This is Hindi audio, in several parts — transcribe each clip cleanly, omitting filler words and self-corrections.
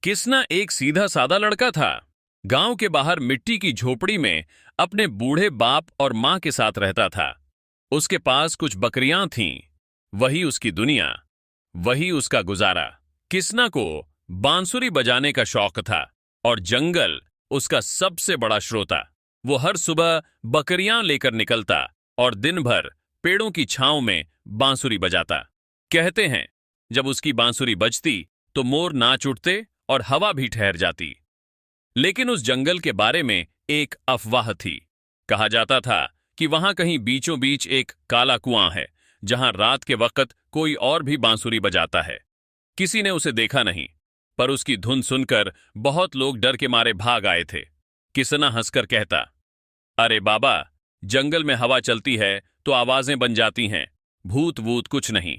किसना एक सीधा सादा लड़का था। गांव के बाहर मिट्टी की झोपड़ी में अपने बूढ़े बाप और मां के साथ रहता था। उसके पास कुछ बकरियां थीं। वही उसकी दुनिया, वही उसका गुजारा। किसना को बांसुरी बजाने का शौक था और जंगल उसका सबसे बड़ा श्रोता। वो हर सुबह बकरियां लेकर निकलता और दिन भर पेड़ों की छांव में बांसुरी बजाता। कहते हैं, जब उसकी बांसुरी बजती तो मोर नाच उठते और हवा भी ठहर जाती। लेकिन उस जंगल के बारे में एक अफवाह थी। कहा जाता था कि वहां कहीं बीचों बीच एक काला कुआं है, जहां रात के वक्त कोई और भी बांसुरी बजाता है। किसी ने उसे देखा नहीं, पर उसकी धुन सुनकर बहुत लोग डर के मारे भाग आए थे। किसना हंसकर कहता, अरे बाबा, जंगल में हवा चलती है तो आवाजें बन जाती हैं, भूत वूत कुछ नहीं।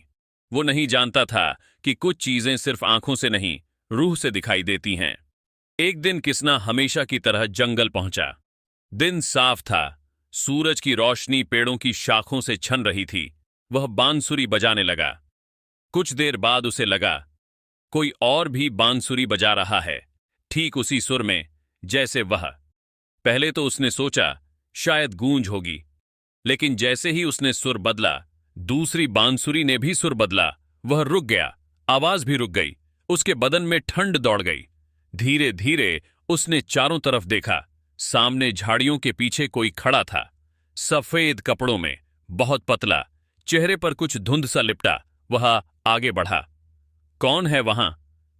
वो नहीं जानता था कि कुछ चीजें सिर्फ आंखों से नहीं, रूह से दिखाई देती हैं। एक दिन किसना हमेशा की तरह जंगल पहुंचा। दिन साफ था। सूरज की रोशनी पेड़ों की शाखों से छन रही थी। वह बांसुरी बजाने लगा। कुछ देर बाद उसे लगा कोई और भी बांसुरी बजा रहा है, ठीक उसी सुर में जैसे वह। पहले तो उसने सोचा शायद गूंज होगी, लेकिन जैसे ही उसने सुर बदला, दूसरी बांसुरी ने भी सुर बदला। वह रुक गया, आवाज भी रुक गई। उसके बदन में ठंड दौड़ गई। धीरे धीरे उसने चारों तरफ देखा। सामने झाड़ियों के पीछे कोई खड़ा था, सफेद कपड़ों में, बहुत पतला, चेहरे पर कुछ धुंध सा लिपटा। वह आगे बढ़ा। कौन है वहां?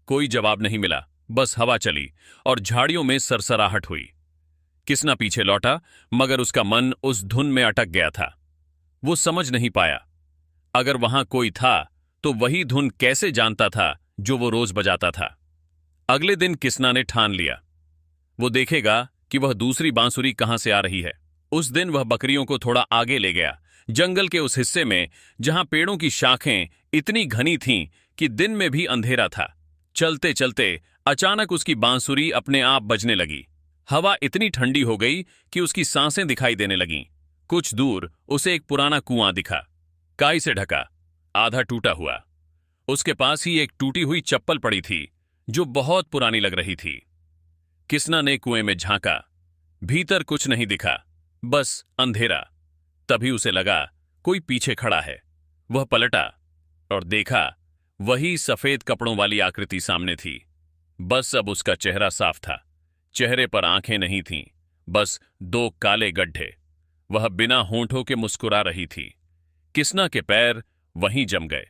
कोई जवाब नहीं मिला, बस हवा चली और झाड़ियों में सरसराहट हुई। किसना पीछे लौटा, मगर उसका मन उस धुन में अटक गया था। वो समझ नहीं पाया, अगर वहां कोई था तो वही धुन कैसे जानता था जो वो रोज बजाता था। अगले दिन किसना ने ठान लिया, वो देखेगा कि वह दूसरी बांसुरी कहां से आ रही है। उस दिन वह बकरियों को थोड़ा आगे ले गया, जंगल के उस हिस्से में जहां पेड़ों की शाखें इतनी घनी थीं कि दिन में भी अंधेरा था। चलते चलते अचानक उसकी बांसुरी अपने आप बजने लगी। हवा इतनी ठंडी हो गई कि उसकी सांसें दिखाई देने लगीं। कुछ दूर उसे एक पुराना कुआं दिखा, काई से ढका, आधा टूटा हुआ। उसके पास ही एक टूटी हुई चप्पल पड़ी थी जो बहुत पुरानी लग रही थी। किसना ने कुएं में झांका। भीतर कुछ नहीं दिखा, बस अंधेरा। तभी उसे लगा कोई पीछे खड़ा है। वह पलटा और देखा, वही सफेद कपड़ों वाली आकृति सामने थी। बस अब उसका चेहरा साफ था। चेहरे पर आंखें नहीं थीं, बस दो काले गड्ढे। वह बिना होंठों के मुस्कुरा रही थी। किसना के पैर वहीं जम गए।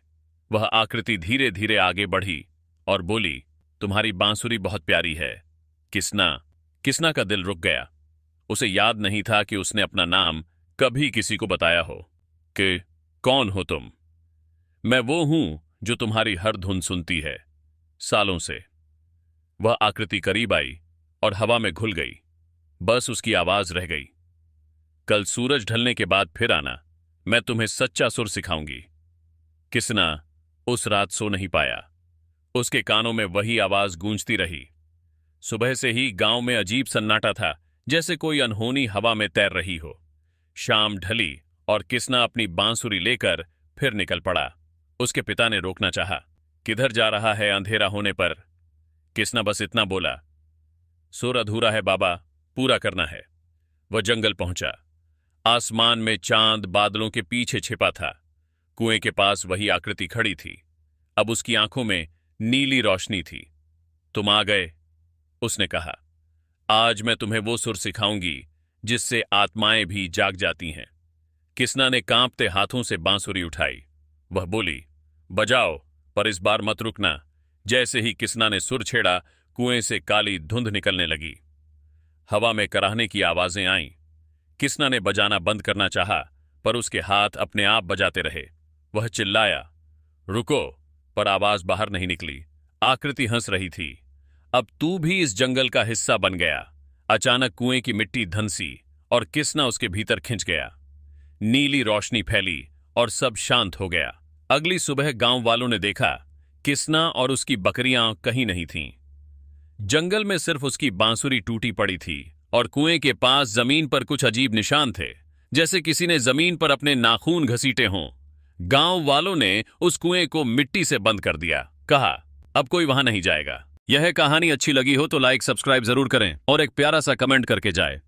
वह आकृति धीरे धीरे आगे बढ़ी और बोली, तुम्हारी बांसुरी बहुत प्यारी है। किसना किसना का दिल रुक गया। उसे याद नहीं था कि उसने अपना नाम कभी किसी को बताया हो। कि कौन हो तुम? मैं वो हूं जो तुम्हारी हर धुन सुनती है, सालों से। वह आकृति करीब आई और हवा में घुल गई। बस उसकी आवाज रह गई, कल सूरज ढलने के बाद फिर आना, मैं तुम्हें सच्चा सुर सिखाऊंगी। किसना उस रात सो नहीं पाया। उसके कानों में वही आवाज गूंजती रही। सुबह से ही गांव में अजीब सन्नाटा था, जैसे कोई अनहोनी हवा में तैर रही हो। शाम ढली और किसना अपनी बांसुरी लेकर फिर निकल पड़ा। उसके पिता ने रोकना चाहा, किधर जा रहा है अंधेरा होने पर? किसना बस इतना बोला, सुर अधूरा है बाबा, पूरा करना है। वह जंगल पहुंचा। आसमान में चांद बादलों के पीछे छिपा था। कुएं के पास वही आकृति खड़ी थी। अब उसकी आंखों में नीली रोशनी थी। तुम आ गए, उसने कहा। आज मैं तुम्हें वो सुर सिखाऊंगी जिससे आत्माएं भी जाग जाती हैं। किसना ने कांपते हाथों से बांसुरी उठाई। वह बोली, बजाओ, पर इस बार मत रुकना। जैसे ही किसना ने सुर छेड़ा, कुएं से काली धुंध निकलने लगी। हवा में कराहने की आवाजें आईं। किसना ने बजाना बंद करना चाहा, पर उसके हाथ अपने आप बजाते रहे। वह चिल्लाया, रुको, पर आवाज बाहर नहीं निकली। आकृति हंस रही थी। अब तू भी इस जंगल का हिस्सा बन गया। अचानक कुएं की मिट्टी धंसी और किसना उसके भीतर खिंच गया। नीली रोशनी फैली और सब शांत हो गया। अगली सुबह गांव वालों ने देखा, किसना और उसकी बकरियां कहीं नहीं थीं। जंगल में सिर्फ उसकी बांसुरी टूटी पड़ी थी और कुएं के पास जमीन पर कुछ अजीब निशान थे, जैसे किसी ने जमीन पर अपने नाखून घसीटे हों। गांव वालों ने उस कुएं को मिट्टी से बंद कर दिया। कहा, अब कोई वहां नहीं जाएगा। यह कहानी अच्छी लगी हो तो लाइक सब्सक्राइब जरूर करें और एक प्यारा सा कमेंट करके जाए।